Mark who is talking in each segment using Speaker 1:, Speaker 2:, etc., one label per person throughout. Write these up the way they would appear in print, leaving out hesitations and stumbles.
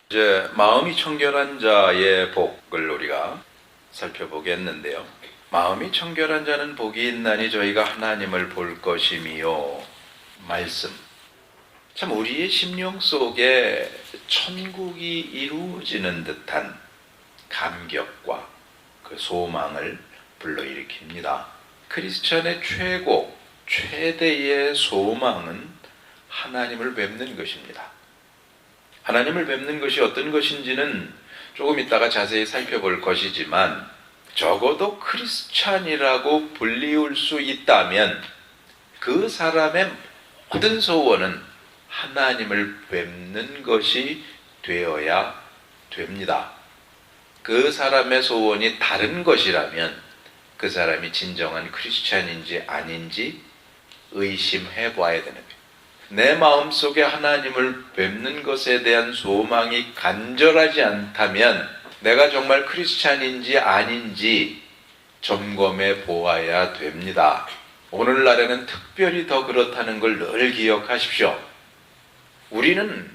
Speaker 1: 이제 마음이 청결한 자의 복을 우리가 살펴보겠는데요. 마음이 청결한 자는 복이 있나니 저희가 하나님을 볼 것이미요. 말씀. 참 우리의 심령 속에 천국이 이루어지는 듯한 감격과 그 소망을 불러일으킵니다. 크리스천의 최대의 소망은 하나님을 뵙는 것입니다. 하나님을 뵙는 것이 어떤 것인지는 조금 이따가 자세히 살펴볼 것이지만, 적어도 크리스찬이라고 불리울 수 있다면 그 사람의 모든 소원은 하나님을 뵙는 것이 되어야 됩니다. 그 사람의 소원이 다른 것이라면 그 사람이 진정한 크리스찬인지 아닌지 의심해 봐야 되는 거예요. 내 마음속에 하나님을 뵙는 것에 대한 소망이 간절하지 않다면 내가 정말 크리스찬인지 아닌지 점검해 보아야 됩니다. 오늘날에는 특별히 더 그렇다는 걸 늘 기억하십시오. 우리는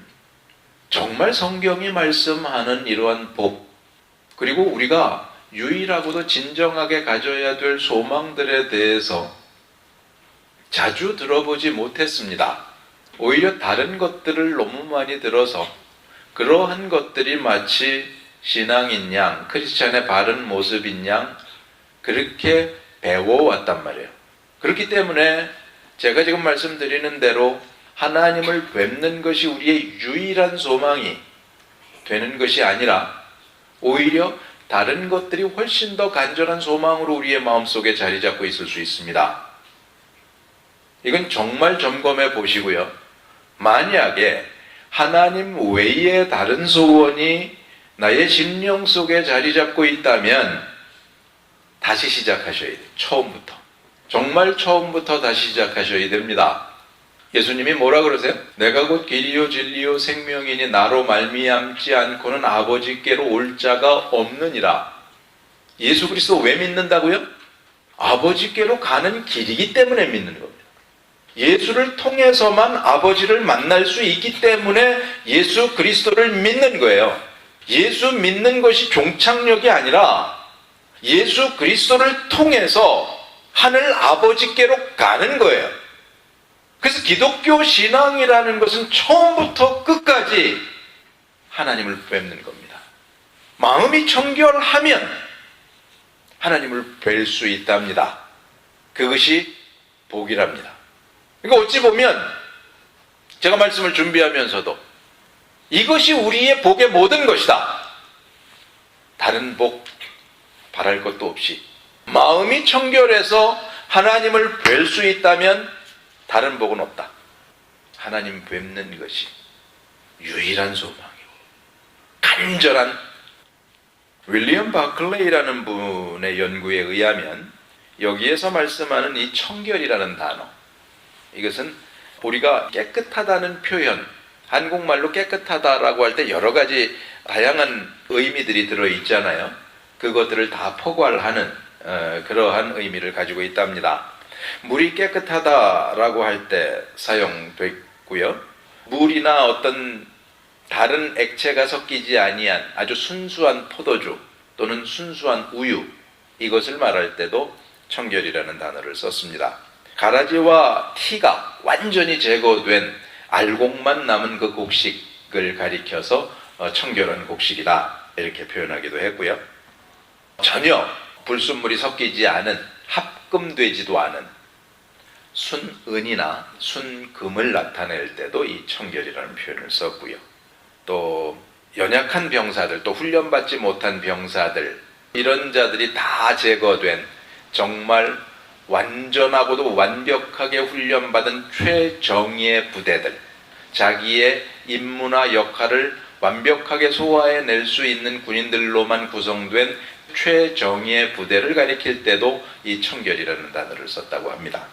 Speaker 1: 정말 성경이 말씀하는 이러한 복, 그리고 우리가 유일하고도 진정하게 가져야 될 소망들에 대해서 자주 들어보지 못했습니다. 오히려 다른 것들을 너무 많이 들어서 그러한 것들이 마치 신앙인 양, 크리스찬의 바른 모습인 양 그렇게 배워왔단 말이에요. 그렇기 때문에 제가 지금 말씀드리는 대로 하나님을 뵙는 것이 우리의 유일한 소망이 되는 것이 아니라 오히려 다른 것들이 훨씬 더 간절한 소망으로 우리의 마음속에 자리 잡고 있을 수 있습니다. 이건 정말 점검해 보시고요. 만약에 하나님 외에 다른 소원이 나의 심령 속에 자리 잡고 있다면 다시 시작하셔야 돼요. 처음부터. 정말 처음부터 다시 시작하셔야 됩니다. 예수님이 뭐라 그러세요? 내가 곧 길이요 진리요 생명이니 나로 말미암지 않고는 아버지께로 올 자가 없느니라. 예수 그리스도 왜 믿는다고요? 아버지께로 가는 길이기 때문에 믿는 겁니다. 예수를 통해서만 아버지를 만날 수 있기 때문에 예수 그리스도를 믿는 거예요. 예수 믿는 것이 종착역이 아니라 예수 그리스도를 통해서 하늘 아버지께로 가는 거예요. 그래서 기독교 신앙이라는 것은 처음부터 끝까지 하나님을 뵙는 겁니다. 마음이 청결하면 하나님을 뵐 수 있답니다. 그것이 복이랍니다. 그러니까 어찌 보면 제가 말씀을 준비하면서도 이것이 우리의 복의 모든 것이다. 다른 복 바랄 것도 없이 마음이 청결해서 하나님을 뵐 수 있다면 다른 복은 없다. 하나님 뵙는 것이 유일한 소망이고 간절한. 윌리엄 바클레이라는 분의 연구에 의하면 여기에서 말씀하는 이 청결이라는 단어, 이것은 우리가 깨끗하다는 표현, 한국말로 깨끗하다라고 할 때 여러 가지 다양한 의미들이 들어있잖아요. 그것들을 다 포괄하는 그러한 의미를 가지고 있답니다. 물이 깨끗하다라고 할 때 사용됐고요. 물이나 어떤 다른 액체가 섞이지 아니한 아주 순수한 포도주 또는 순수한 우유, 이것을 말할 때도 청결이라는 단어를 썼습니다. 가라지와 티가 완전히 제거된 알곡만 남은 그 곡식을 가리켜서 청결한 곡식이다 이렇게 표현하기도 했고요. 전혀 불순물이 섞이지 않은, 합금되지도 않은 순은이나 순금을 나타낼 때도 이 청결이라는 표현을 썼고요. 또 연약한 병사들, 또 훈련받지 못한 병사들, 이런 자들이 다 제거된 정말 완전하고도 완벽하게 훈련받은 최정예의 부대들, 자기의 임무나 역할을 완벽하게 소화해낼 수 있는 군인들로만 구성된 최정예의 부대를 가리킬 때도 이 청결이라는 단어를 썼다고 합니다.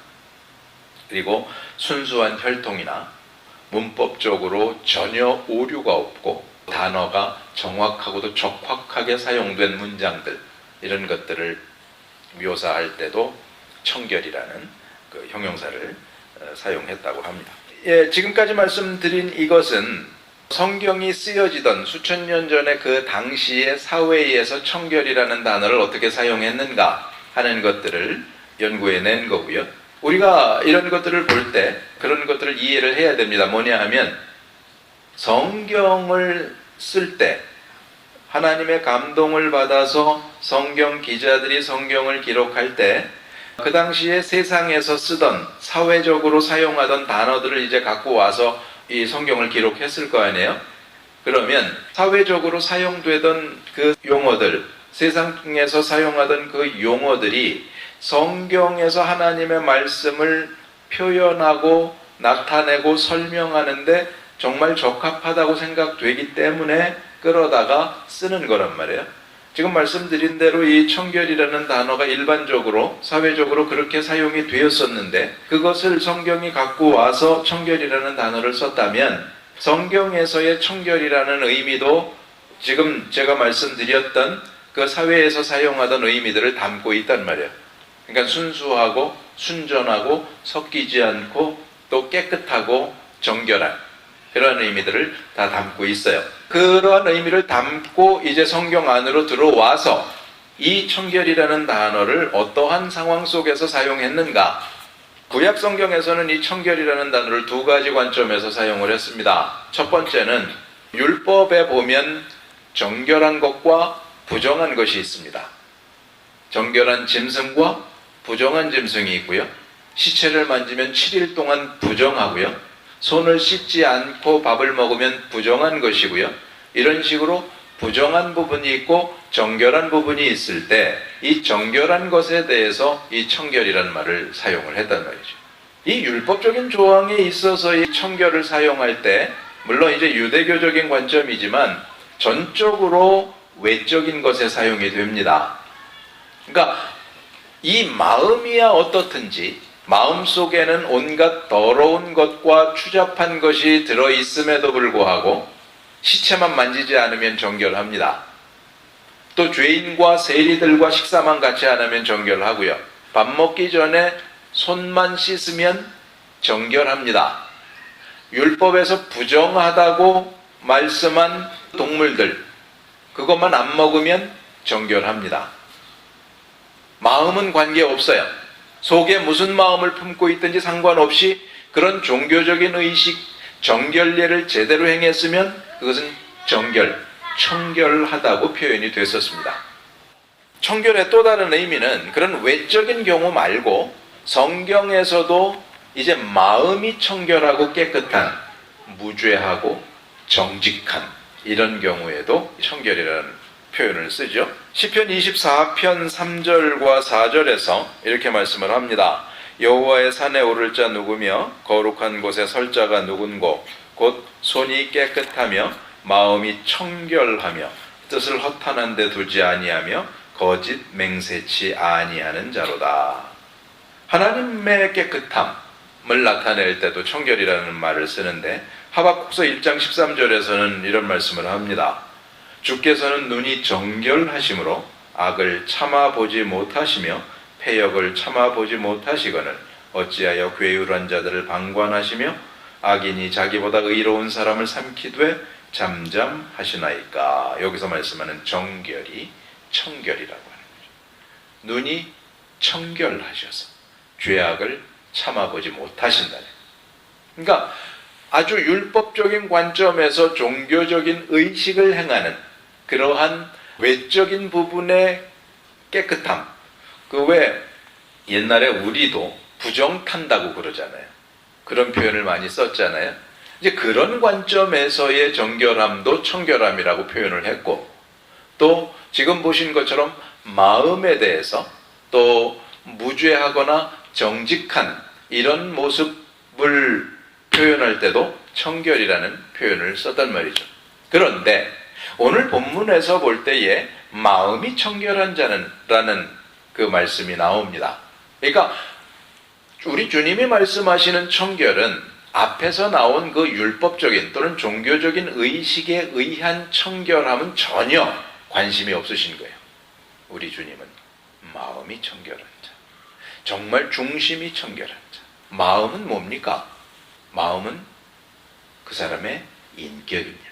Speaker 1: 그리고 순수한 혈통이나 문법적으로 전혀 오류가 없고 단어가 정확하고도 적확하게 사용된 문장들, 이런 것들을 묘사할 때도 청결이라는 그 형용사를 사용했다고 합니다. 지금까지 말씀드린 이것은 성경이 쓰여지던 수천 년 전에 그 당시의 사회에서 청결이라는 단어를 어떻게 사용했는가 하는 것들을 연구해낸 거고요. 우리가 이런 것들을 볼 때 그런 것들을 이해를 해야 됩니다. 뭐냐 하면 성경을 쓸 때 하나님의 감동을 받아서 성경 기자들이 성경을 기록할 때 그 당시에 세상에서 쓰던 사회적으로 사용하던 단어들을 이제 갖고 와서 이 성경을 기록했을 거 아니에요? 그러면 사회적으로 사용되던 그 용어들, 세상에서 사용하던 그 용어들이 성경에서 하나님의 말씀을 표현하고 나타내고 설명하는데 정말 적합하다고 생각되기 때문에 끌어다가 쓰는 거란 말이에요. 지금 말씀드린 대로 이 청결이라는 단어가 일반적으로 사회적으로 그렇게 사용이 되었었는데 그것을 성경이 갖고 와서 청결이라는 단어를 썼다면 성경에서의 청결이라는 의미도 지금 제가 말씀드렸던 그 사회에서 사용하던 의미들을 담고 있단 말이에요. 그러니까 순수하고 순전하고 섞이지 않고 또 깨끗하고 정결한 그런 의미들을 다 담고 있어요. 그러한 의미를 담고 이제 성경 안으로 들어와서 이 청결이라는 단어를 어떠한 상황 속에서 사용했는가? 구약 성경에서는 이 청결이라는 단어를 두 가지 관점에서 사용을 했습니다. 첫 번째는 율법에 보면 정결한 것과 부정한 것이 있습니다. 정결한 짐승과 부정한 짐승이 있고요. 시체를 만지면 7일 동안 부정하고요. 손을 씻지 않고 밥을 먹으면 부정한 것이고요. 이런 식으로 부정한 부분이 있고 정결한 부분이 있을 때 이 정결한 것에 대해서 이 청결이라는 말을 사용을 했단 말이죠. 이 율법적인 조항에 있어서 이 청결을 사용할 때 물론 이제 유대교적인 관점이지만 전적으로 외적인 것에 사용이 됩니다. 그러니까 이 마음이야 어떻든지 마음속에는 온갖 더러운 것과 추잡한 것이 들어있음에도 불구하고 시체만 만지지 않으면 정결합니다. 또 죄인과 세리들과 식사만 같이 안 하면 정결하고요. 밥 먹기 전에 손만 씻으면 정결합니다. 율법에서 부정하다고 말씀한 동물들 그것만 안 먹으면 정결합니다. 마음은 관계없어요. 속에 무슨 마음을 품고 있든지 상관없이 그런 종교적인 의식, 정결례를 제대로 행했으면 그것은 청결하다고 표현이 됐었습니다. 청결의 또 다른 의미는 그런 외적인 경우 말고 성경에서도 이제 마음이 청결하고 깨끗한, 무죄하고 정직한 이런 경우에도 청결이라는 표현을 쓰죠. 시편 24편 3절과 4절에서 이렇게 말씀을 합니다. 여호와의 산에 오를 자 누구며 거룩한 곳에 설 자가 누군고 곧 손이 깨끗하며 마음이 청결하며 뜻을 허탄한 데 두지 아니하며 거짓 맹세치 아니하는 자로다. 하나님의 깨끗함을 나타낼 때도 청결이라는 말을 쓰는데 하박국서 1장 13절에서는 이런 말씀을 합니다. 주께서는 눈이 정결하심으로 악을 참아보지 못하시며 패역을 참아보지 못하시거늘 어찌하여 괴울한 자들을 방관하시며 악인이 자기보다 의로운 사람을 삼키되 잠잠하시나이까. 여기서 말씀하는 정결이 청결이라고 하는 거죠. 눈이 청결하셔서 죄악을 참아보지 못하신다네. 그러니까 아주 율법적인 관점에서 종교적인 의식을 행하는 그러한 외적인 부분의 깨끗함. 그 왜 옛날에 우리도 부정 탄다고 그러잖아요. 그런 표현을 많이 썼잖아요. 이제 그런 관점에서의 정결함도 청결함이라고 표현을 했고, 또 지금 보신 것처럼 마음에 대해서 또 무죄하거나 정직한 이런 모습을 표현할 때도 청결이라는 표현을 썼단 말이죠. 그런데 오늘 본문에서 볼 때에 마음이 청결한 자는 라는 그 말씀이 나옵니다. 그러니까 우리 주님이 말씀하시는 청결은 앞에서 나온 그 율법적인 또는 종교적인 의식에 의한 청결함은 전혀 관심이 없으신 거예요. 우리 주님은 마음이 청결한 자, 정말 중심이 청결한 자. 마음은 뭡니까? 마음은 그 사람의 인격입니다.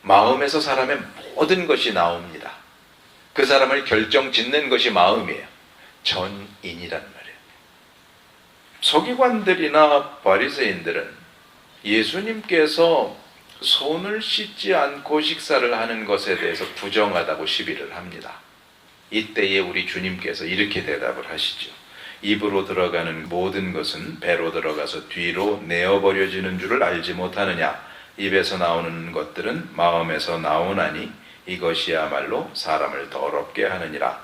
Speaker 1: 마음에서 사람의 모든 것이 나옵니다. 그 사람을 결정짓는 것이 마음이에요. 전인이란 말이에요. 서기관들이나 바리새인들은 예수님께서 손을 씻지 않고 식사를 하는 것에 대해서 부정하다고 시비를 합니다. 이때에 우리 주님께서 이렇게 대답을 하시죠. 입으로 들어가는 모든 것은 배로 들어가서 뒤로 내어버려지는 줄을 알지 못하느냐. 입에서 나오는 것들은 마음에서 나오나니 이것이야말로 사람을 더럽게 하느니라.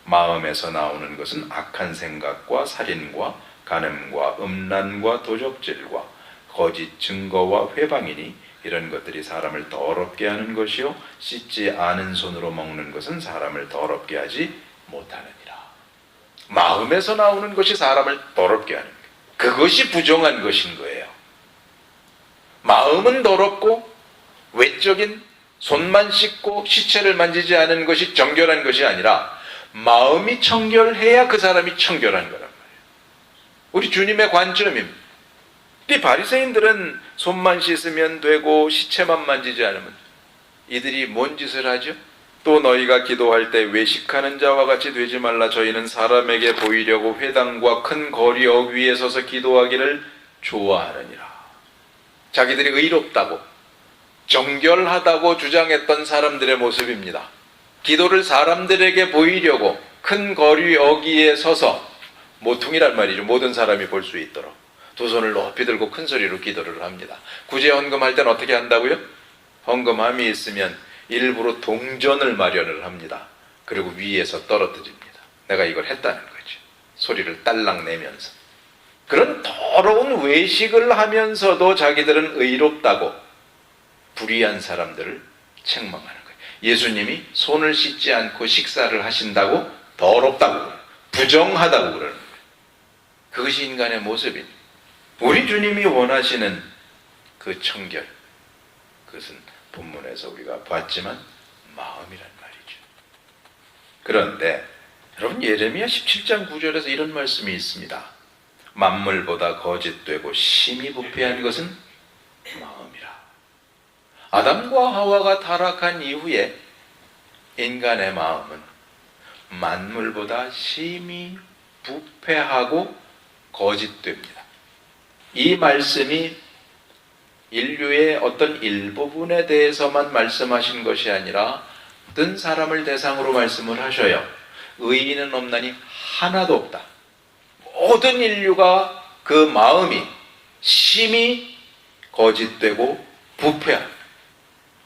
Speaker 1: 마음에서 나오는 것은 악한 생각과 살인과 간음과 음란과 도적질과 거짓 증거와 회방이니 이런 것들이 사람을 더럽게 하는 것이요 씻지 않은 손으로 먹는 것은 사람을 더럽게 하지 못하느니라. 마음에서 나오는 것이 사람을 더럽게 하는 거예요. 그것이 부정한 것인 거예요. 마음은 더럽고 외적인 손만 씻고 시체를 만지지 않은 것이 정결한 것이 아니라 마음이 청결해야 그 사람이 청결한 거란 말이에요. 우리 주님의 관점입니다. 이 바리새인들은 손만 씻으면 되고 시체만 만지지 않으면 이들이 뭔 짓을 하죠? 또 너희가 기도할 때 외식하는 자와 같이 되지 말라. 저희는 사람에게 보이려고 회당과 큰 거리역 위에 서서 기도하기를 좋아하느니라. 자기들이 의롭다고 정결하다고 주장했던 사람들의 모습입니다. 기도를 사람들에게 보이려고 큰 거리역 위에 서서 모퉁이란 말이죠. 모든 사람이 볼 수 있도록 두 손을 높이 들고 큰 소리로 기도를 합니다. 구제 헌금할 때는 어떻게 한다고요? 헌금함이 있으면 일부러 동전을 마련을 합니다. 그리고 위에서 떨어뜨립니다. 내가 이걸 했다는 거죠. 소리를 딸랑 내면서. 그런 더러운 외식을 하면서도 자기들은 의롭다고 불의한 사람들을 책망하는 거예요. 예수님이 손을 씻지 않고 식사를 하신다고 더럽다고 부정하다고 그러는 거예요. 그것이 인간의 모습입니다. 우리 주님이 원하시는 그 청결, 그것은 본문에서 우리가 봤지만 마음이란 말이죠. 그런데 여러분 예레미야 17장 9절에서 이런 말씀이 있습니다. 만물보다 거짓되고 심히 부패한 것은 마음이라. 아담과 하와가 타락한 이후에 인간의 마음은 만물보다 심히 부패하고 거짓됩니다. 이 말씀이 인류의 어떤 일부분에 대해서만 말씀하신 것이 아니라 모든 사람을 대상으로 말씀을 하셔요. 의인은 없나니 하나도 없다. 모든 인류가 그 마음이 심히 거짓되고 부패합니다.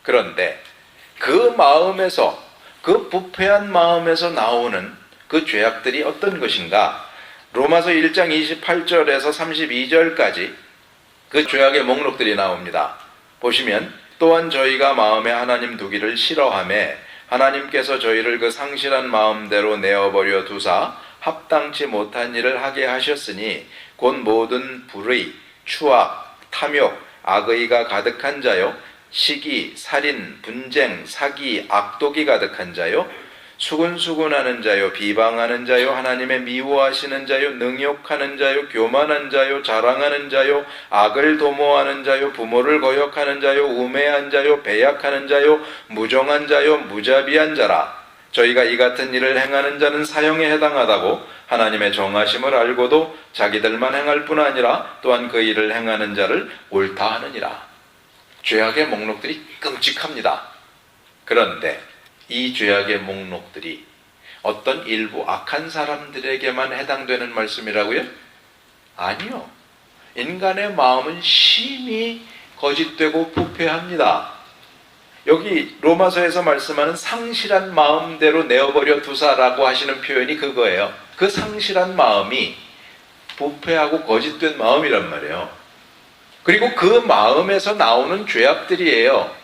Speaker 1: 그런데 그 마음에서, 그 부패한 마음에서 나오는 그 죄악들이 어떤 것인가? 로마서 1장 28절에서 32절까지 그 죄악의 목록들이 나옵니다. 보시면 또한 저희가 마음에 하나님 두기를 싫어하매 하나님께서 저희를 그 상실한 마음대로 내어버려 두사 합당치 못한 일을 하게 하셨으니 곧 모든 불의, 추악, 탐욕, 악의가 가득한 자요 시기, 살인, 분쟁, 사기, 악독이 가득한 자요 수군수군하는 자요 비방하는 자요 하나님의 미워하시는 자요 능욕하는 자요 교만한 자요 자랑하는 자요 악을 도모하는 자요 부모를 거역하는 자요 우매한 자요 배약하는 자요 무정한 자요 무자비한 자라. 저희가 이 같은 일을 행하는 자는 사형에 해당하다고 하나님의 정하심을 알고도 자기들만 행할 뿐 아니라 또한 그 일을 행하는 자를 옳다 하느니라. 죄악의 목록들이 끔찍합니다. 그런데 이 죄악의 목록들이 어떤 일부 악한 사람들에게만 해당되는 말씀이라고요? 아니요. 인간의 마음은 심히 거짓되고 부패합니다. 여기 로마서에서 말씀하는 상실한 마음대로 내어버려 두사라고 하시는 표현이 그거예요. 그 상실한 마음이 부패하고 거짓된 마음이란 말이에요. 그리고 그 마음에서 나오는 죄악들이에요.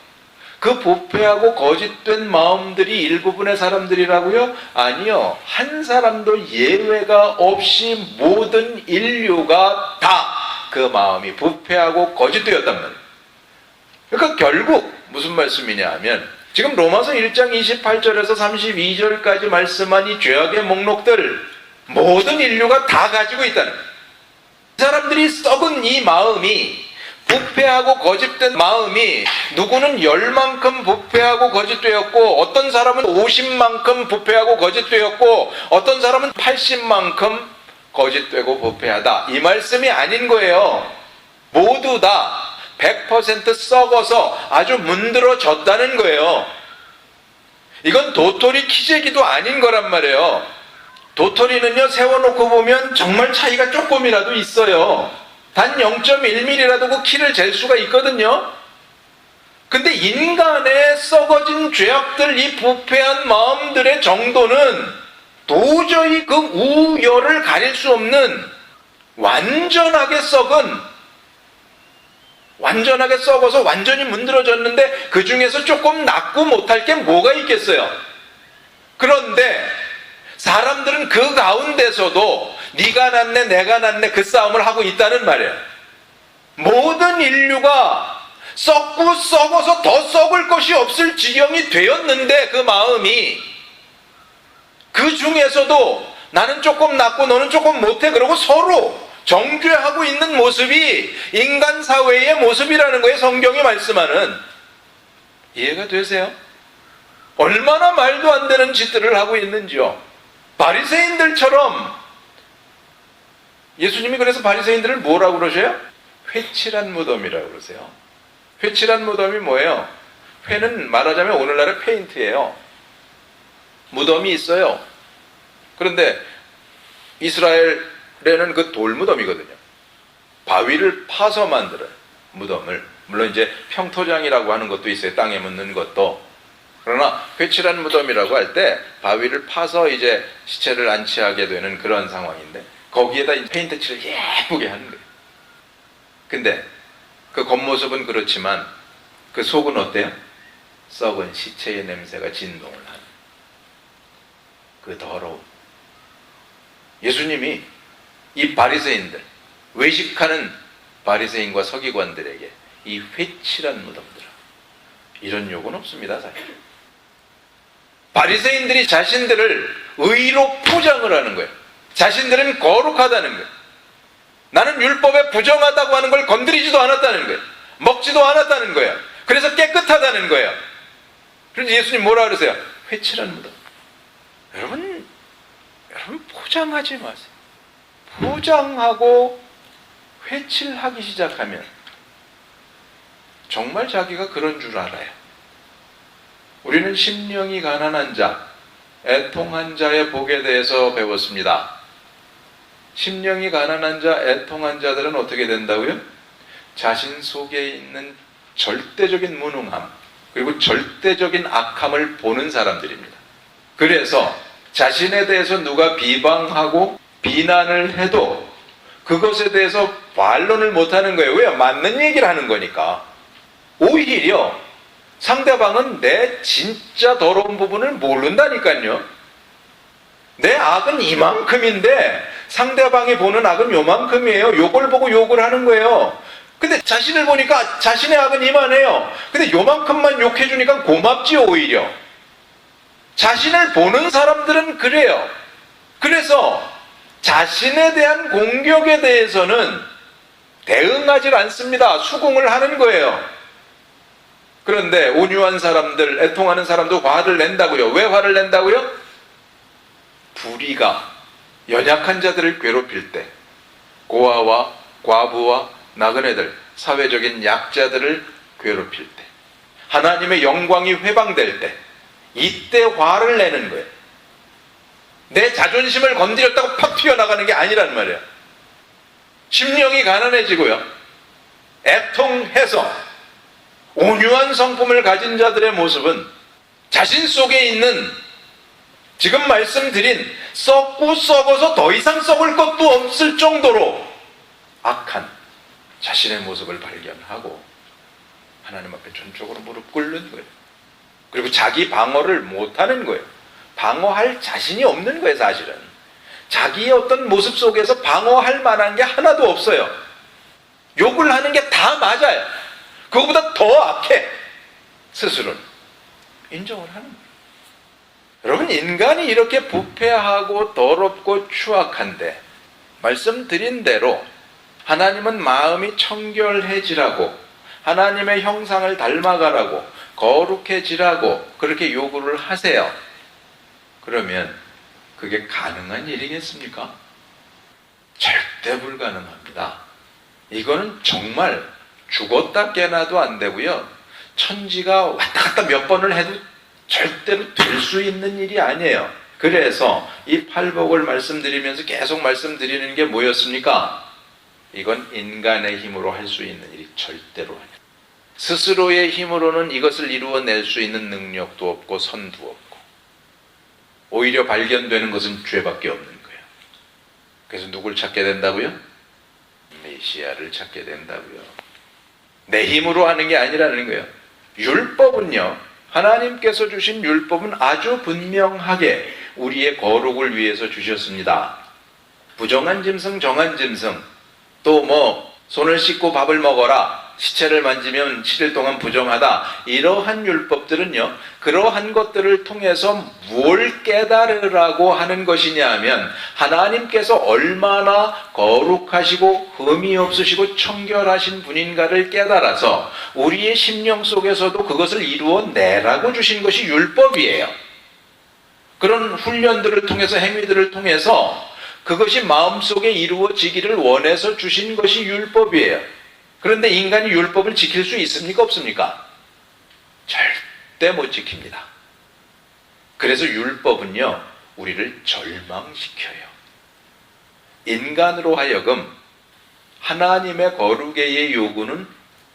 Speaker 1: 그 부패하고 거짓된 마음들이 일부분의 사람들이라고요? 아니요. 한 사람도 예외가 없이 모든 인류가 다 그 마음이 부패하고 거짓되었단 말이에요. 그러니까 결국 무슨 말씀이냐 하면 지금 로마서 1장 28절에서 32절까지 말씀한 이 죄악의 목록들 모든 인류가 다 가지고 있다는 거예요. 사람들이 썩은 이 마음이 부패하고 거짓된 마음이 누구는 10만큼 부패하고 거짓되었고 어떤 사람은 50만큼 부패하고 거짓되었고 어떤 사람은 80만큼 거짓되고 부패하다. 이 말씀이 아닌 거예요. 모두 다 100% 썩어서 아주 문드러졌다는 거예요. 이건 도토리 키재기도 아닌 거란 말이에요. 도토리는요, 세워놓고 보면 정말 차이가 조금이라도 있어요. 단 0.1mm라도 그 키를 잴 수가 있거든요. 근데 인간의 썩어진 죄악들, 이 부패한 마음들의 정도는 도저히 그 우열을 가릴 수 없는 완전하게 썩어서 완전히 문드러졌는데 그 중에서 조금 낫고 못할 게 뭐가 있겠어요? 그런데 사람들은 그 가운데서도 네가 낫네 내가 낫네 그 싸움을 하고 있다는 말이에요. 모든 인류가 썩고 썩어서 더 썩을 것이 없을 지경이 되었는데 그 마음이 그 중에서도 나는 조금 낫고 너는 조금 못해 그러고 서로 정죄하고 있는 모습이 인간 사회의 모습이라는 거예요. 성경이 말씀하는. 이해가 되세요? 얼마나 말도 안 되는 짓들을 하고 있는지요. 바리새인들처럼. 예수님이 그래서 바리새인들을 뭐라고 그러셔요? 회칠한 무덤이라고 그러세요. 회칠한 무덤이 뭐예요? 회는 말하자면 오늘날의 페인트예요. 무덤이 있어요. 그런데 이스라엘에는 그 돌무덤이거든요. 바위를 파서 만들어요. 무덤을. 물론 이제 평토장이라고 하는 것도 있어요. 땅에 묻는 것도. 그러나 회칠한 무덤이라고 할 때 바위를 파서 이제 시체를 안치하게 되는 그런 상황인데 거기에다 페인트 칠을 예쁘게 하는 거예요. 근데 그 겉모습은 그렇지만 그 속은 어때요? 썩은 시체의 냄새가 진동을 하는 그 더러움. 예수님이 이 바리새인들, 외식하는 바리새인과 서기관들에게 이 회칠한 무덤들아, 이런 욕은 없습니다. 사실 바리새인들이 자신들을 의로 포장을 하는 거예요. 자신들은 거룩하다는 거예요. 나는 율법에 부정하다고 하는 걸 건드리지도 않았다는 거예요. 먹지도 않았다는 거예요. 그래서 깨끗하다는 거예요. 그래서 예수님 뭐라 그러세요? 회칠한 무덤. 여러분 포장하지 마세요. 포장하고 회칠하기 시작하면 정말 자기가 그런 줄 알아요. 우리는 심령이 가난한 자, 애통한 자의 복에 대해서 배웠습니다. 심령이 가난한 자, 애통한 자들은 어떻게 된다고요? 자신 속에 있는 절대적인 무능함, 그리고 절대적인 악함을 보는 사람들입니다. 그래서 자신에 대해서 누가 비방하고 비난을 해도 그것에 대해서 반론을 못하는 거예요. 왜요? 맞는 얘기를 하는 거니까. 오히려 상대방은 내 진짜 더러운 부분을 모른다니까요. 내 악은 이만큼인데 상대방이 보는 악은 요만큼이에요. 요걸 보고 욕을 하는 거예요. 근데 자신을 보니까 자신의 악은 이만해요. 근데 요만큼만 욕해주니까 고맙지요. 오히려 자신을 보는 사람들은 그래요. 그래서 자신에 대한 공격에 대해서는 대응하지 않습니다. 수긍을 하는 거예요. 그런데 온유한 사람들, 애통하는 사람도 화를 낸다고요. 왜 화를 낸다고요? 불의가 연약한 자들을 괴롭힐 때, 고아와 과부와 나그네들, 사회적인 약자들을 괴롭힐 때, 하나님의 영광이 회방될 때, 이때 화를 내는 거예요. 내 자존심을 건드렸다고 팍 튀어나가는 게 아니란 말이에요. 심령이 가난해지고요, 애통해서 온유한 성품을 가진 자들의 모습은 자신 속에 있는 지금 말씀드린 썩고 썩어서 더 이상 썩을 것도 없을 정도로 악한 자신의 모습을 발견하고 하나님 앞에 전적으로 무릎 꿇는 거예요. 그리고 자기 방어를 못하는 거예요. 방어할 자신이 없는 거예요. 사실은 자기의 어떤 모습 속에서 방어할 만한 게 하나도 없어요. 욕을 하는 게 다 맞아요. 그거보다 더 악해. 스스로는 인정을 하는 거예요. 여러분, 인간이 이렇게 부패하고 더럽고 추악한데 말씀드린 대로 하나님은 마음이 청결해지라고, 하나님의 형상을 닮아가라고, 거룩해지라고 그렇게 요구를 하세요. 그러면 그게 가능한 일이겠습니까? 절대 불가능합니다. 이거는 정말 죽었다 깨나도 안 되고요. 천지가 왔다 갔다 몇 번을 해도 절대로 될 수 있는 일이 아니에요. 그래서 이 팔복을 말씀드리면서 계속 말씀드리는 게 뭐였습니까? 이건 인간의 힘으로 할 수 있는 일이 절대로 아니에요. 스스로의 힘으로는 이것을 이루어낼 수 있는 능력도 없고 선도 없고, 오히려 발견되는 것은 죄밖에 없는 거예요. 그래서 누굴 찾게 된다고요? 메시아를 찾게 된다고요. 내 힘으로 하는 게 아니라는 거예요. 율법은요, 하나님께서 주신 율법은 아주 분명하게 우리의 거룩을 위해서 주셨습니다. 부정한 짐승, 정한 짐승, 또 손을 씻고 밥을 먹어라, 시체를 만지면 7일 동안 부정하다, 이러한 율법들은요, 그러한 것들을 통해서 뭘 깨달으라고 하는 것이냐 하면, 하나님께서 얼마나 거룩하시고 흠이 없으시고 청결하신 분인가를 깨달아서 우리의 심령 속에서도 그것을 이루어내라고 주신 것이 율법이에요. 그런 훈련들을 통해서, 행위들을 통해서 그것이 마음속에 이루어지기를 원해서 주신 것이 율법이에요. 그런데 인간이 율법을 지킬 수 있습니까? 없습니까? 절대 못 지킵니다. 그래서 율법은요, 우리를 절망시켜요. 인간으로 하여금 하나님의 거룩의 요구는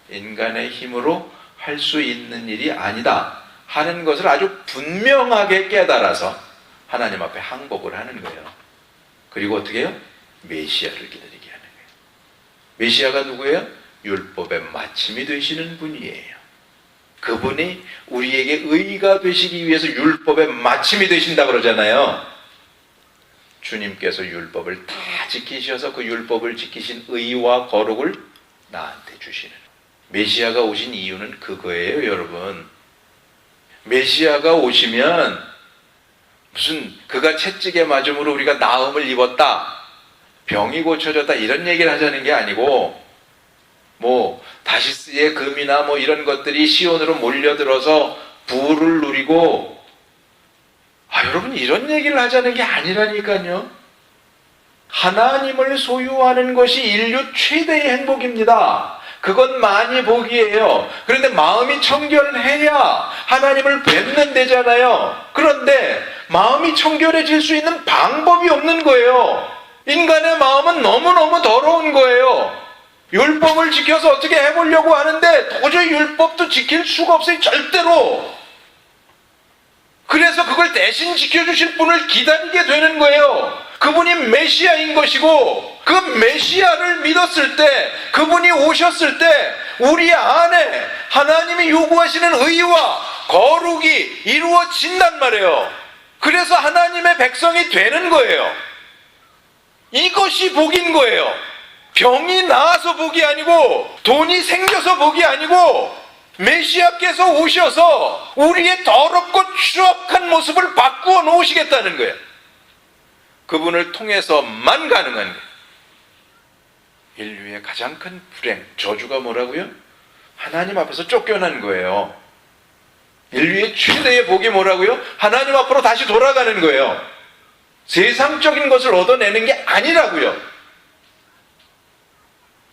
Speaker 1: 인간의 힘으로 할 수 있는 일이 아니다 하는 것을 아주 분명하게 깨달아서 하나님 앞에 항복을 하는 거예요. 그리고 어떻게 해요? 메시아를 기다리게 하는 거예요. 메시아가 누구예요? 율법의 마침이 되시는 분이에요. 그분이 우리에게 의가 되시기 위해서 율법의 마침이 되신다고 그러잖아요. 주님께서 율법을 다 지키셔서 그 율법을 지키신 의와 거룩을 나한테 주시는, 메시아가 오신 이유는 그거예요, 여러분. 메시아가 오시면 무슨 그가 채찍에 맞음으로 우리가 나음을 입었다, 병이 고쳐졌다, 이런 얘기를 하자는 게 아니고, 다시스의 금이나 이런 것들이 시온으로 몰려들어서 부를 누리고, 여러분, 이런 얘기를 하자는 게 아니라니까요. 하나님을 소유하는 것이 인류 최대의 행복입니다. 그건 많이 복이에요. 그런데 마음이 청결해야 하나님을 뵙는 데잖아요. 그런데 마음이 청결해질 수 있는 방법이 없는 거예요. 인간의 마음은 너무너무 더러운 거예요. 율법을 지켜서 어떻게 해보려고 하는데 도저히 율법도 지킬 수가 없어요. 절대로. 그래서 그걸 대신 지켜주실 분을 기다리게 되는 거예요. 그분이 메시아인 것이고, 그 메시아를 믿었을 때, 그분이 오셨을 때 우리 안에 하나님이 요구하시는 의와 거룩이 이루어진단 말이에요. 그래서 하나님의 백성이 되는 거예요. 이것이 복인 거예요. 병이 나아서 복이 아니고, 돈이 생겨서 복이 아니고, 메시아께서 오셔서 우리의 더럽고 추악한 모습을 바꾸어 놓으시겠다는 거예요. 그분을 통해서만 가능한 거예요. 인류의 가장 큰 불행, 저주가 뭐라고요? 하나님 앞에서 쫓겨난 거예요. 인류의 최대의 복이 뭐라고요? 하나님 앞으로 다시 돌아가는 거예요. 세상적인 것을 얻어내는 게 아니라고요.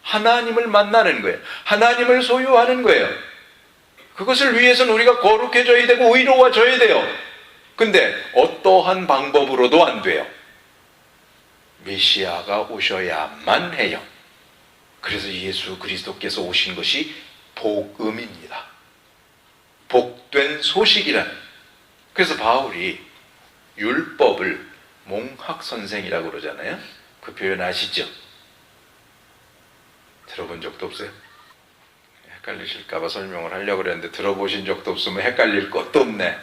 Speaker 1: 하나님을 만나는 거예요. 하나님을 소유하는 거예요. 그것을 위해서는 우리가 거룩해져야 되고 의로워져야 돼요. 근데 어떠한 방법으로도 안 돼요. 메시아가 오셔야만 해요. 그래서 예수 그리스도께서 오신 것이 복음입니다. 복된 소식이라는. 그래서 바울이 율법을 몽학선생이라고 그러잖아요. 그 표현 아시죠? 들어본 적도 없어요? 헷갈리실까봐 설명을 하려고 그랬는데 들어보신 적도 없으면 헷갈릴 것도 없네.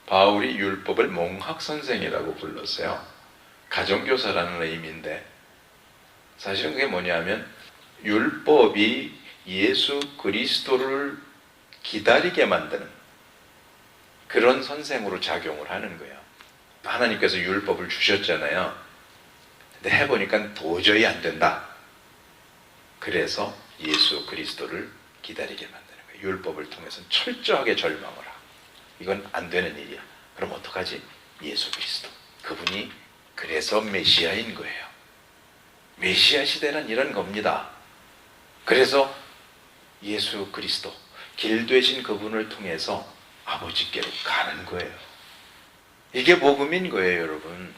Speaker 1: 바울이 율법을 몽학선생이라고 불렀어요. 가정교사라는 의미인데, 사실은 그게 뭐냐면 율법이 예수 그리스도를 기다리게 만드는 그런 선생으로 작용을 하는 거예요. 하나님께서 율법을 주셨잖아요. 근데 해보니까 도저히 안 된다. 그래서 예수 그리스도를 기다리게 만드는 거예요. 율법을 통해서는 철저하게 절망을 하고 이건 안 되는 일이야. 그럼 어떡하지? 예수 그리스도. 그분이 그래서 메시아인 거예요. 메시아 시대는 이런 겁니다. 그래서 예수 그리스도, 길 되신 그분을 통해서 아버지께로 가는 거예요. 이게 복음인 거예요, 여러분.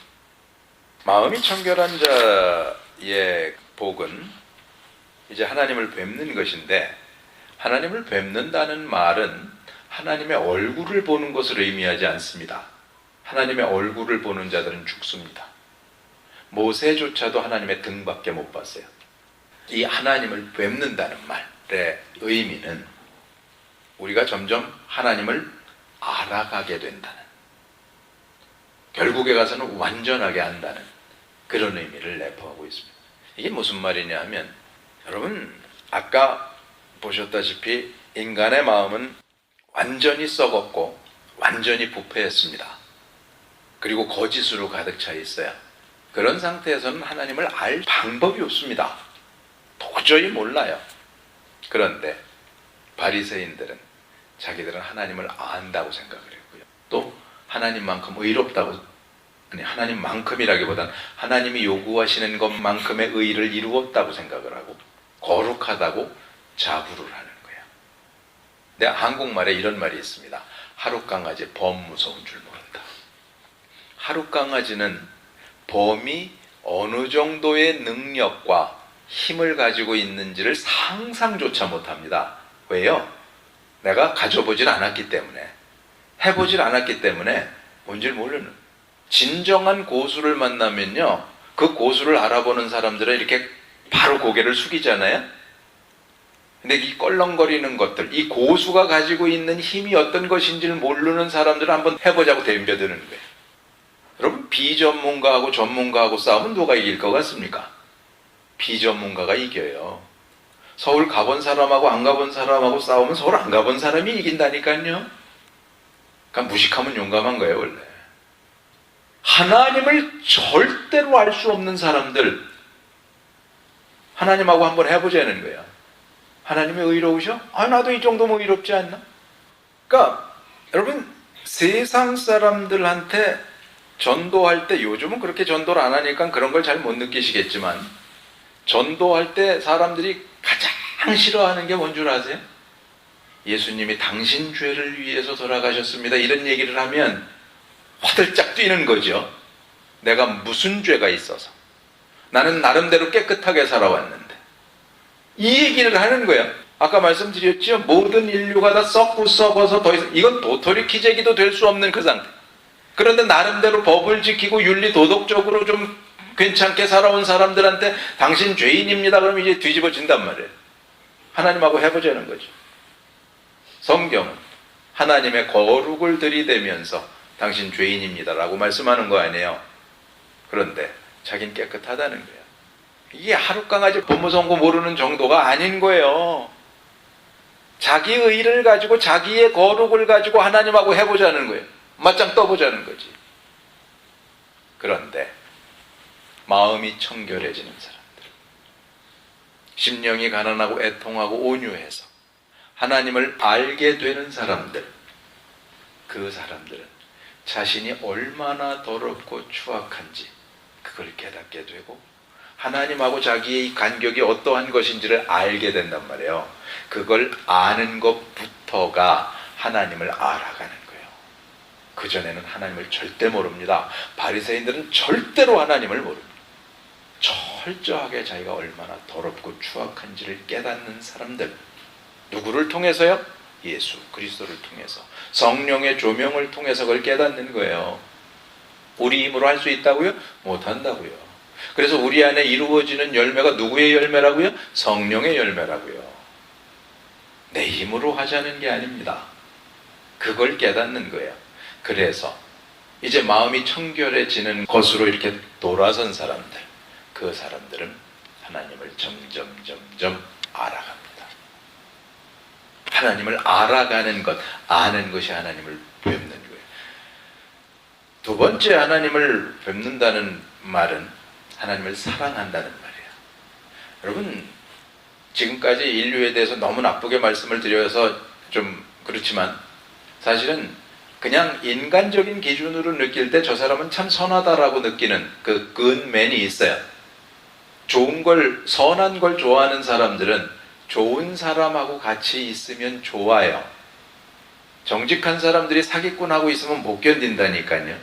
Speaker 1: 마음이 청결한 자의 복은 이제 하나님을 뵙는 것인데, 하나님을 뵙는다는 말은 하나님의 얼굴을 보는 것을 의미하지 않습니다. 하나님의 얼굴을 보는 자들은 죽습니다. 모세조차도 하나님의 등밖에 못 봤어요. 이 하나님을 뵙는다는 말의 의미는 우리가 점점 하나님을 알아가게 된다는, 결국에 가서는 완전하게 안다는 그런 의미를 내포하고 있습니다. 이게 무슨 말이냐 하면, 여러분 아까 보셨다시피 인간의 마음은 완전히 썩었고 완전히 부패했습니다. 그리고 거짓으로 가득 차 있어요. 그런 상태에서는 하나님을 알 방법이 없습니다. 도저히 몰라요. 그런데 바리새인들은 자기들은 하나님을 안다고 생각을 했고요. 또 하나님만큼 의롭다고, 아니 하나님만큼이라기보다는 하나님이 요구하시는 것만큼의 의를 이루었다고 생각을 하고 거룩하다고 자부를 하는 거예요. 근데 한국말에 이런 말이 있습니다. 하룻강아지 범 무서운 줄 모른다. 하룻강아지는 범이 어느 정도의 능력과 힘을 가지고 있는지를 상상조차 못합니다. 왜요? 내가 가져보질 않았기 때문에, 해보질 않았기 때문에 뭔지를 모르는. 진정한 고수를 만나면요, 그 고수를 알아보는 사람들은 이렇게 바로 고개를 숙이잖아요. 근데 이 껄렁거리는 것들, 이 고수가 가지고 있는 힘이 어떤 것인지를 모르는 사람들은 한번 해보자고 덤벼드는 거예요. 여러분, 비전문가하고 전문가하고 싸우면 누가 이길 것 같습니까? 비전문가가 이겨요. 서울 가본 사람하고 안 가본 사람하고 싸우면 서울 안 가본 사람이 이긴다니까요. 그러니까 무식하면 용감한 거예요, 원래. 하나님을 절대로 알 수 없는 사람들, 하나님하고 한번 해보자는 거야. 하나님이 의로우셔? 나도 이 정도면 의롭지 않나? 그러니까 여러분, 세상 사람들한테 전도할 때, 요즘은 그렇게 전도를 안 하니까 그런 걸 잘 못 느끼시겠지만, 전도할 때 사람들이 가장 싫어하는 게 뭔 줄 아세요? 예수님이 당신 죄를 위해서 돌아가셨습니다, 이런 얘기를 하면 화들짝 뛰는 거죠. 내가 무슨 죄가 있어서, 나는 나름대로 깨끗하게 살아왔는데, 이 얘기를 하는 거야. 아까 말씀드렸죠. 모든 인류가 다 썩고 썩어서 더 이상, 이건 도토리 키재기도 될 수 없는 그 상태. 그런데 나름대로 법을 지키고 윤리 도덕적으로 좀 괜찮게 살아온 사람들한테 당신 죄인입니다, 그러면 이제 뒤집어진단 말이에요. 하나님하고 해보자는 거죠. 성경은 하나님의 거룩을 들이대면서 당신 죄인입니다 라고 말씀하는 거 아니에요. 그런데 자긴 깨끗하다는 거예요. 이게 하룻강아지 법무선고 모르는 정도가 아닌 거예요. 자기 의를 가지고, 자기의 거룩을 가지고 하나님하고 해보자는 거예요. 맞짱 떠보자는 거지. 그런데 마음이 청결해지는 사람들, 심령이 가난하고 애통하고 온유해서 하나님을 알게 되는 사람들, 그 사람들은 자신이 얼마나 더럽고 추악한지 그걸 깨닫게 되고 하나님하고 자기의 간격이 어떠한 것인지를 알게 된단 말이에요. 그걸 아는 것부터가 하나님을 알아가는 거예요. 그전에는 하나님을 절대 모릅니다. 바리새인들은 절대로 하나님을 모릅니다. 철저하게 자기가 얼마나 더럽고 추악한지를 깨닫는 사람들, 누구를 통해서요? 예수 그리스도를 통해서, 성령의 조명을 통해서 그걸 깨닫는 거예요. 우리 힘으로 할 수 있다고요? 못한다고요. 그래서 우리 안에 이루어지는 열매가 누구의 열매라고요? 성령의 열매라고요. 내 힘으로 하자는 게 아닙니다. 그걸 깨닫는 거예요. 그래서 이제 마음이 청결해지는 것으로 이렇게 돌아선 사람들, 그 사람들은 하나님을 점점 알아갑니다. 하나님을 알아가는 것, 아는 것이 하나님을 뵙는 거예요. 두 번째, 하나님을 뵙는다는 말은 하나님을 사랑한다는 말이에요. 여러분, 지금까지 인류에 대해서 너무 나쁘게 말씀을 드려서 좀 그렇지만 사실은 그냥 인간적인 기준으로 느낄 때 저 사람은 참 선하다라고 느끼는 그 굿맨이 있어요. 좋은 걸, 선한 걸 좋아하는 사람들은 좋은 사람하고 같이 있으면 좋아요. 정직한 사람들이 사기꾼하고 있으면 못 견딘다니까요.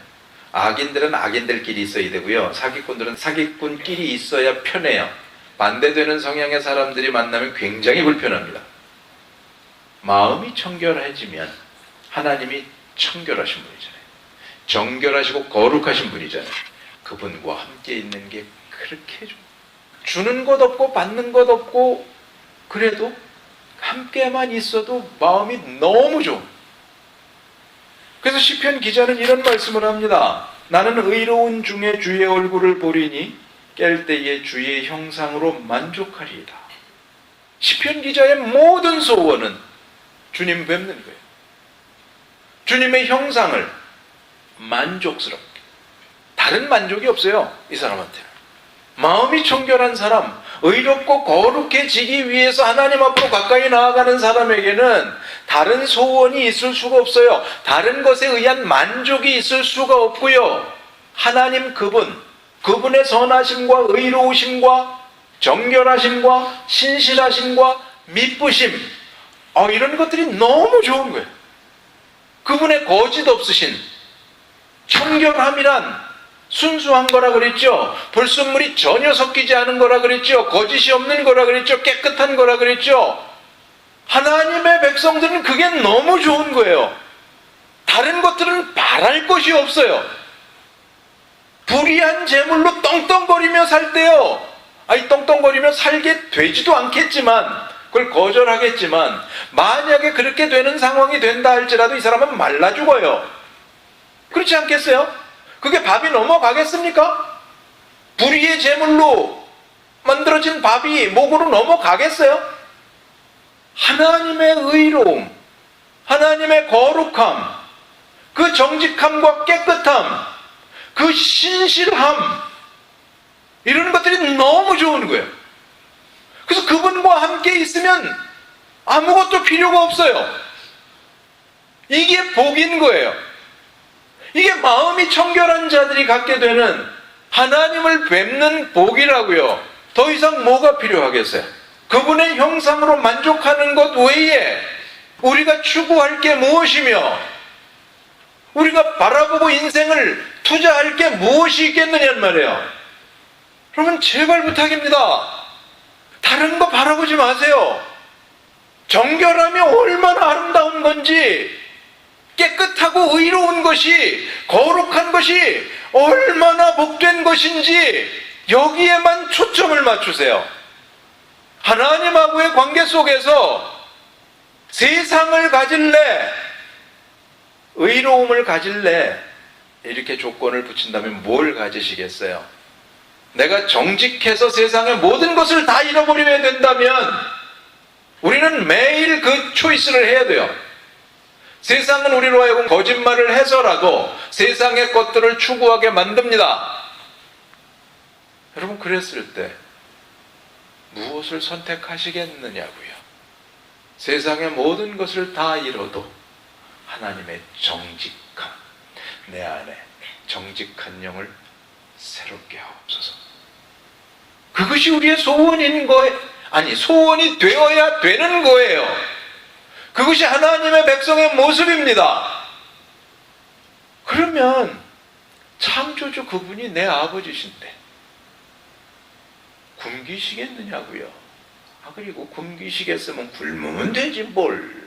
Speaker 1: 악인들은 악인들끼리 있어야 되고요. 사기꾼들은 사기꾼끼리 있어야 편해요. 반대되는 성향의 사람들이 만나면 굉장히 불편합니다. 마음이 청결해지면 하나님이 청결하신 분이잖아요. 정결하시고 거룩하신 분이잖아요. 그분과 함께 있는 게 그렇게 좋아요. 주는 것 없고 받는 것 없고 그래도 함께만 있어도 마음이 너무 좋아. 그래서 시편 기자는 이런 말씀을 합니다. 나는 의로운 중에 주의 얼굴을 보리니 깰 때에 주의 형상으로 만족하리이다. 시편 기자의 모든 소원은 주님 뵙는 거예요. 주님의 형상을 만족스럽게. 다른 만족이 없어요. 이 사람한테는. 마음이 청결한 사람, 의롭고 거룩해지기 위해서 하나님 앞으로 가까이 나아가는 사람에게는 다른 소원이 있을 수가 없어요. 다른 것에 의한 만족이 있을 수가 없고요. 하나님 그분의 선하심과 의로우심과 정결하심과 신실하심과 미쁘심, 이런 것들이 너무 좋은 거예요. 그분의 거짓 없으신 청결함이란 순수한 거라 그랬죠. 불순물이 전혀 섞이지 않은 거라 그랬죠. 거짓이 없는 거라 그랬죠. 깨끗한 거라 그랬죠. 하나님의 백성들은 그게 너무 좋은 거예요. 다른 것들은 바랄 것이 없어요. 불의한 재물로 떵떵거리며 살 때요. 떵떵거리며 살게 되지도 않겠지만, 그걸 거절하겠지만, 만약에 그렇게 되는 상황이 된다 할지라도 이 사람은 말라 죽어요. 그렇지 않겠어요? 그게 밥이 넘어가겠습니까? 불의의 제물로 만들어진 밥이 목으로 넘어가겠어요? 하나님의 의로움, 하나님의 거룩함, 그 정직함과 깨끗함, 그 신실함, 이런 것들이 너무 좋은 거예요. 그래서 그분과 함께 있으면 아무것도 필요가 없어요. 이게 복인 거예요. 이게 마음이 청결한 자들이 갖게 되는 하나님을 뵙는 복이라고요. 더 이상 뭐가 필요하겠어요? 그분의 형상으로 만족하는 것 외에 우리가 추구할 게 무엇이며 우리가 바라보고 인생을 투자할 게 무엇이 있겠느냐는 말이에요. 여러분 제발 부탁입니다. 다른 거 바라보지 마세요. 정결함이 얼마나 아름다운 건지, 깨끗하고 의로운 것이, 거룩한 것이 얼마나 복된 것인지 여기에만 초점을 맞추세요. 하나님하고의 관계 속에서 세상을 가질래, 의로움을 가질래, 이렇게 조건을 붙인다면 뭘 가지시겠어요? 내가 정직해서 세상의 모든 것을 다 잃어버려야 된다면 우리는 매일 그 초이스를 해야 돼요. 세상은 우리로 하여금 거짓말을 해서라도 세상의 것들을 추구하게 만듭니다. 여러분 그랬을 때 무엇을 선택하시겠느냐고요. 세상의 모든 것을 다 잃어도 하나님의 정직함, 내 안에 정직한 영을 새롭게 하옵소서. 그것이 우리의 소원인 거예요. 소원이 되어야 되는 거예요. 그것이 하나님의 백성의 모습입니다. 그러면 창조주 그분이 내 아버지신데 굶기시겠느냐고요. 그리고 굶기시겠으면 굶으면 되지 뭘.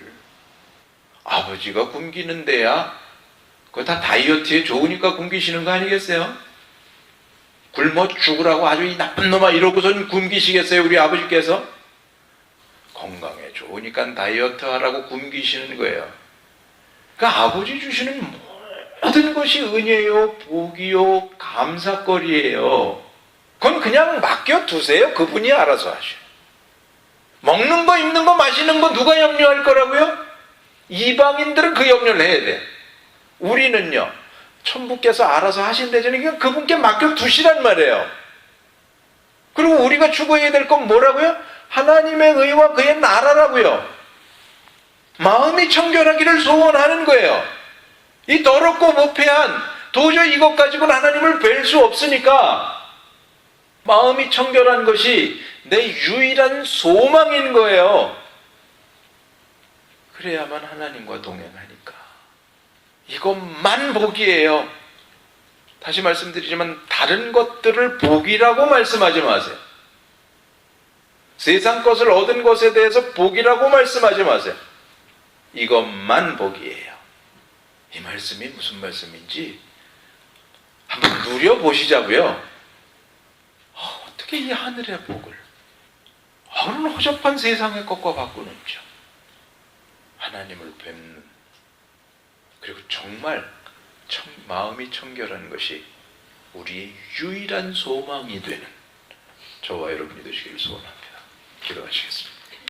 Speaker 1: 아버지가 굶기는 데야 그거 다 다이어트에 좋으니까 굶기시는 거 아니겠어요? 굶어 죽으라고 아주 이 나쁜 놈아 이러고선 굶기시겠어요 우리 아버지께서? 건강에 좋으니까 다이어트 하라고 굶기시는 거예요. 그러니까 아버지 주시는 모든 것이 은혜요, 복이요, 감사거리예요. 그건 그냥 맡겨두세요. 그분이 알아서 하셔요. 먹는 거, 입는 거, 마시는 거 누가 염려할 거라고요? 이방인들은 그 염려를 해야 돼. 우리는요, 천부께서 알아서 하신대잖아요. 그러니까 그분께 맡겨두시란 말이에요. 그리고 우리가 추구해야 될 건 뭐라고요? 하나님의 의와 그의 나라라고요. 마음이 청결하기를 소원하는 거예요. 이 더럽고 부패한, 도저히 이것 가지고는 하나님을 뵐 수 없으니까 마음이 청결한 것이 내 유일한 소망인 거예요. 그래야만 하나님과 동행하니까. 이것만 복이에요. 다시 말씀드리지만 다른 것들을 복이라고 말씀하지 마세요. 세상 것을 얻은 것에 대해서 복이라고 말씀하지 마세요. 이것만 복이에요. 이 말씀이 무슨 말씀인지 한번 누려보시자고요. 어떻게 이 하늘의 복을 어느 허접한 세상의 것과 바꾸는지, 하나님을 뵙는, 그리고 정말 마음이 청결한 것이 우리의 유일한 소망이 되는 저와 여러분이 되시기를 소원합니다. 기도하시겠습니다.